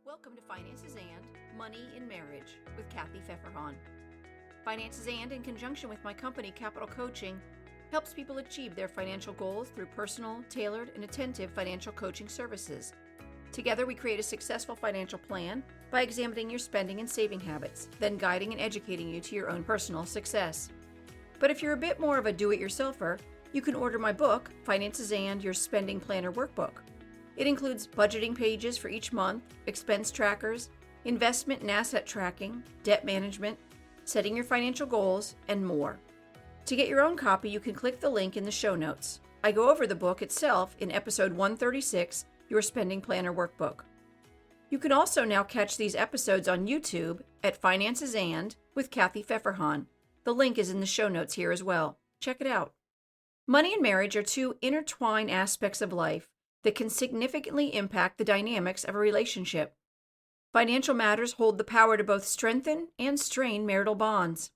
Welcome to Finances and Money in Marriage with Kathy Pfeffer-Hahn. Finances and, in conjunction with my company, Capital Coaching, helps people achieve their financial goals through personal, tailored, and attentive financial coaching services. Together, we create a successful financial plan by examining your spending and saving habits, then guiding and educating you to your own personal success. But if you're a bit more of a do-it-yourselfer, you can order my book, Finances and Your Spending Planner Workbook. It includes budgeting pages for each month, expense trackers, investment and asset tracking, debt management, setting your financial goals, and more. To get your own copy, you can click the link in the show notes. I go over the book itself in episode 136, Your Spending Planner Workbook. You can also now catch these episodes on YouTube at Finances and with Kathy Pfeffer-Hahn. The link is in the show notes here as well. Check it out. Money and marriage are two intertwined aspects of life that can significantly impact the dynamics of a relationship. Financial matters hold the power to both strengthen and strain marital bonds,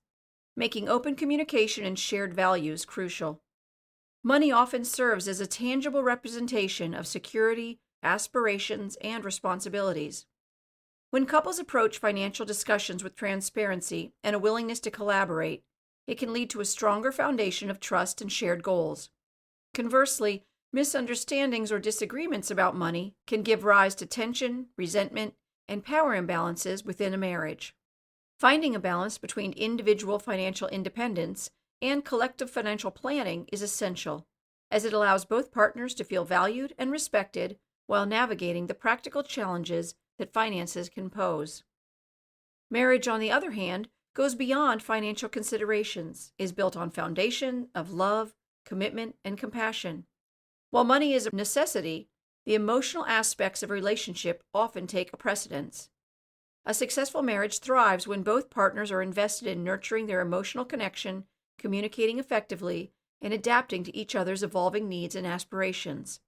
making open communication and shared values crucial. Money often serves as a tangible representation of security, aspirations, and responsibilities. When couples approach financial discussions with transparency and a willingness to collaborate, it can lead to a stronger foundation of trust and shared goals. Conversely, misunderstandings or disagreements about money can give rise to tension, resentment, and power imbalances within a marriage. Finding a balance between individual financial independence and collective financial planning is essential, as it allows both partners to feel valued and respected while navigating the practical challenges that finances can pose. Marriage, on the other hand, goes beyond financial considerations, is built on foundation of love, commitment, and compassion. While money is a necessity, the emotional aspects of a relationship often take a precedence. A successful marriage thrives when both partners are invested in nurturing their emotional connection, communicating effectively, and adapting to each other's evolving needs and aspirations.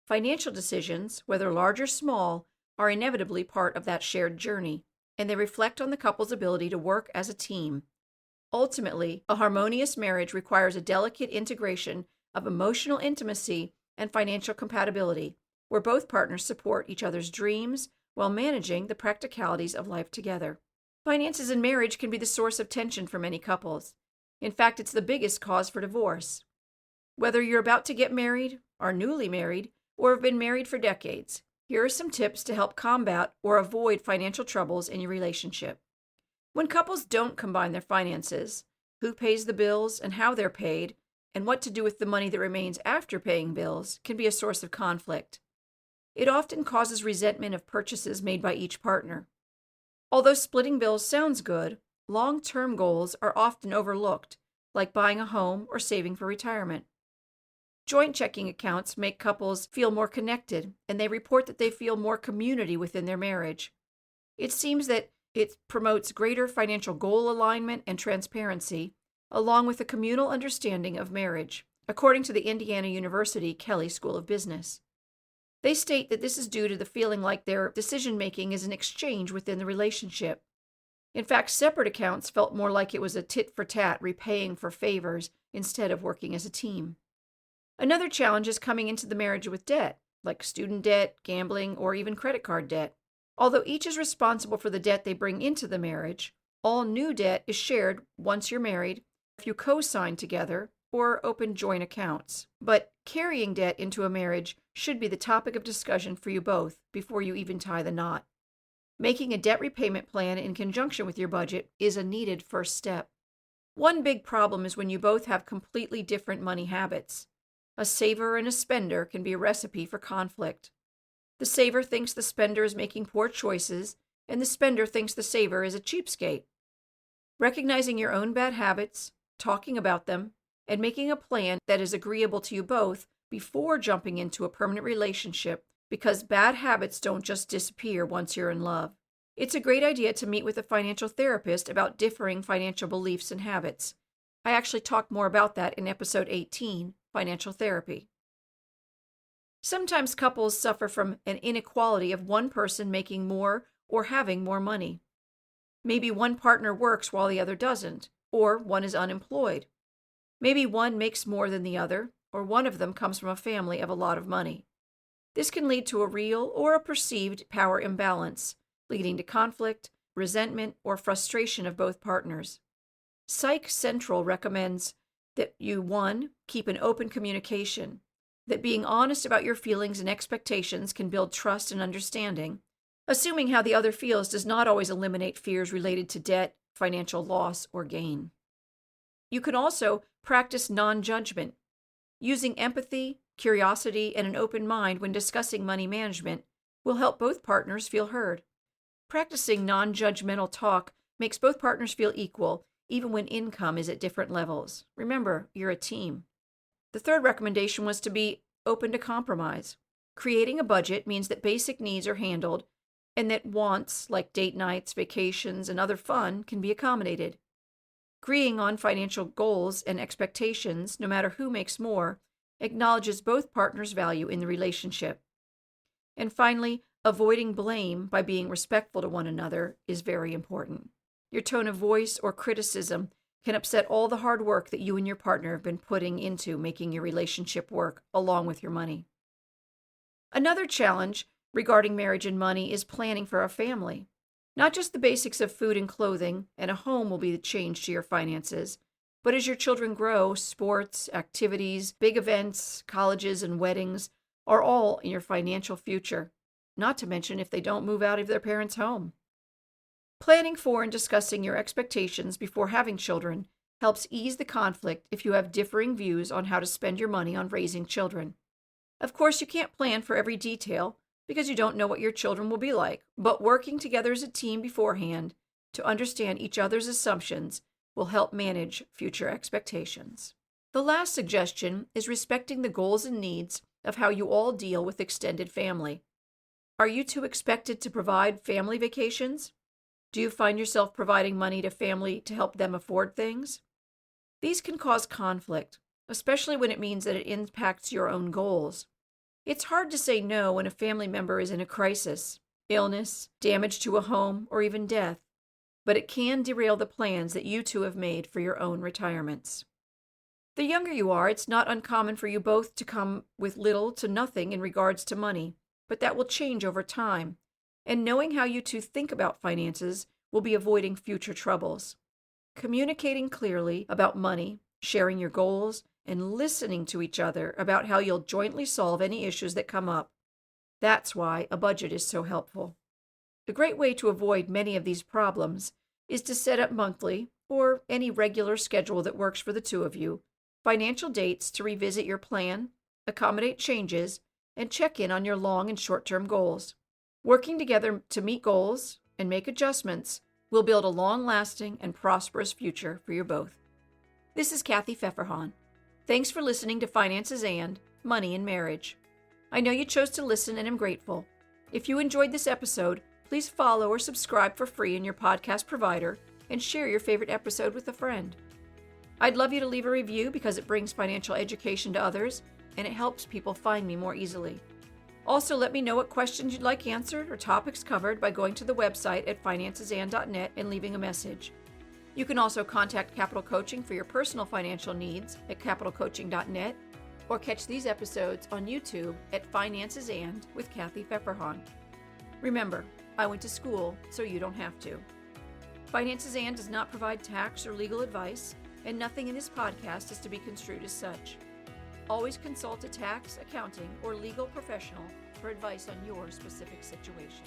Financial decisions, whether large or small, are inevitably part of that shared journey, and they reflect on the couple's ability to work as a team. Ultimately, a harmonious marriage requires a delicate integration of emotional intimacy and financial compatibility, where both partners support each other's dreams while managing the practicalities of life together. Finances in marriage can be the source of tension for many couples. In fact, it's the biggest cause for divorce. Whether you're about to get married, are newly married, or have been married for decades, here are some tips to help combat or avoid financial troubles in your relationship. When couples don't combine their finances, who pays the bills and how they're paid, and what to do with the money that remains after paying bills can be a source of conflict. It often causes resentment of purchases made by each partner. Although splitting bills sounds good, long-term goals are often overlooked, like buying a home or saving for retirement. Joint checking accounts make couples feel more connected, and they report that they feel more community within their marriage. It seems that it promotes greater financial goal alignment and transparency, along with a communal understanding of marriage, according to the Indiana University Kelley School of Business. They state that this is due to the feeling like their decision-making is an exchange within the relationship. In fact, separate accounts felt more like it was a tit-for-tat repaying for favors instead of working as a team. Another challenge is coming into the marriage with debt, like student debt, gambling, or even credit card debt. Although each is responsible for the debt they bring into the marriage, all new debt is shared once you're married, if you co-sign together, or open joint accounts. But carrying debt into a marriage should be the topic of discussion for you both before you even tie the knot. Making a debt repayment plan in conjunction with your budget is a needed first step. One big problem is when you both have completely different money habits. A saver and a spender can be a recipe for conflict. The saver thinks the spender is making poor choices, and the spender thinks the saver is a cheapskate. Recognizing your own bad habits, talking about them, and making a plan that is agreeable to you both before jumping into a permanent relationship, because bad habits don't just disappear once you're in love. It's a great idea to meet with a financial therapist about differing financial beliefs and habits. I actually talk more about that in episode 18, Financial Therapy. Sometimes couples suffer from an inequality of one person making more or having more money. Maybe one partner works while the other doesn't, or one is unemployed. Maybe one makes more than the other, or one of them comes from a family of a lot of money. This can lead to a real or a perceived power imbalance, leading to conflict, resentment, or frustration of both partners. Psych Central recommends that you, 1, keep an open communication, that being honest about your feelings and expectations can build trust and understanding. Assuming how the other feels does not always eliminate fears related to debt, financial loss, or gain. You can also practice non-judgment. Using empathy, curiosity, and an open mind when discussing money management will help both partners feel heard. Practicing non-judgmental talk makes both partners feel equal, even when income is at different levels. Remember, you're a team. The third recommendation was to be open to compromise. Creating a budget means that basic needs are handled and that wants, like date nights, vacations, and other fun, can be accommodated. Agreeing on financial goals and expectations, no matter who makes more, acknowledges both partners' value in the relationship. And finally, avoiding blame by being respectful to one another is very important. Your tone of voice or criticism can upset all the hard work that you and your partner have been putting into making your relationship work, along with your money. Another challenge regarding marriage and money is planning for a family. Not just the basics of food and clothing and a home will be the change to your finances, but as your children grow, sports, activities, big events, colleges, and weddings are all in your financial future, not to mention if they don't move out of their parents' home. Planning for and discussing your expectations before having children helps ease the conflict if you have differing views on how to spend your money on raising children. Of course, you can't plan for every detail because you don't know what your children will be like, but working together as a team beforehand to understand each other's assumptions will help manage future expectations. The last suggestion is respecting the goals and needs of how you all deal with extended family. Are you two expected to provide family vacations? Do you find yourself providing money to family to help them afford things? These can cause conflict, especially when it means that it impacts your own goals. It's hard to say no when a family member is in a crisis, illness, damage to a home, or even death, but it can derail the plans that you two have made for your own retirements. The younger you are, it's not uncommon for you both to come with little to nothing in regards to money, but that will change over time, and knowing how you two think about finances will be avoiding future troubles. Communicating clearly about money, sharing your goals, and listening to each other about how you'll jointly solve any issues that come up. That's why a budget is so helpful. The great way to avoid many of these problems is to set up monthly, or any regular schedule that works for the two of you, financial dates to revisit your plan, accommodate changes, and check in on your long and short-term goals. Working together to meet goals and make adjustments will build a long-lasting and prosperous future for you both. This is Kathy Pfeffer-Hahn. Thanks for listening to Finances and Money in Marriage. I know you chose to listen and am grateful. If you enjoyed this episode, please follow or subscribe for free in your podcast provider and share your favorite episode with a friend. I'd love you to leave a review because it brings financial education to others and it helps people find me more easily. Also, let me know what questions you'd like answered or topics covered by going to the website at financesand.net and leaving a message. You can also contact Capital Coaching for your personal financial needs at capitalcoaching.net or catch these episodes on YouTube at Finances and with Kathy Pfeffer-Hahn. Remember, I went to school, so you don't have to. Finances and does not provide tax or legal advice, and nothing in this podcast is to be construed as such. Always consult a tax, accounting, or legal professional for advice on your specific situation.